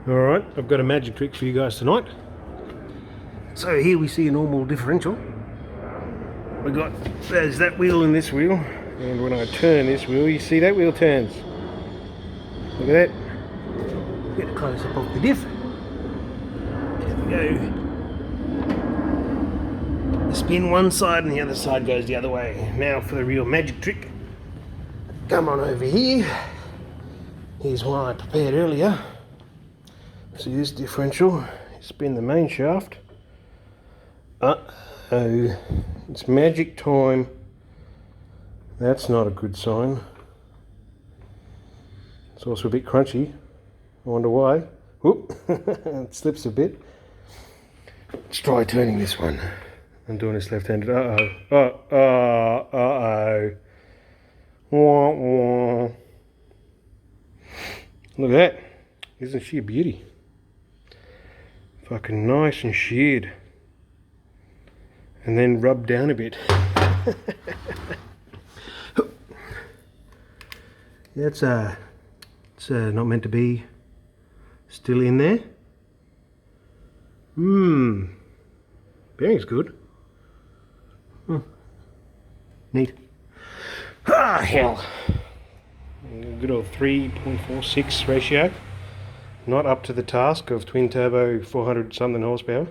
Alright, I've got a magic trick for you guys tonight. So here we see a normal differential. There's that wheel and this wheel, and when I turn this wheel, you see that wheel turns. Look at that. Get a close up of the diff. There we go. Spin one side and the other side goes the other way. Now for the real magic trick. Come on over here. Here's one I prepared earlier. See this differential? Spin the main shaft. Uh-oh. It's magic time. That's not a good sign. It's also a bit crunchy. I wonder why. Whoop! It slips a bit. Let's try turning this one. I'm doing this left-handed. Uh-oh. Uh-oh. Wah, wah. Look at that. Isn't she a beauty? Fucking nice and sheared. And then rubbed down a bit. It's not meant to be still in there. Bearing's good. Neat. Ah, hell. Good old 3.46 ratio. Not up to the task of twin turbo 400 something horsepower.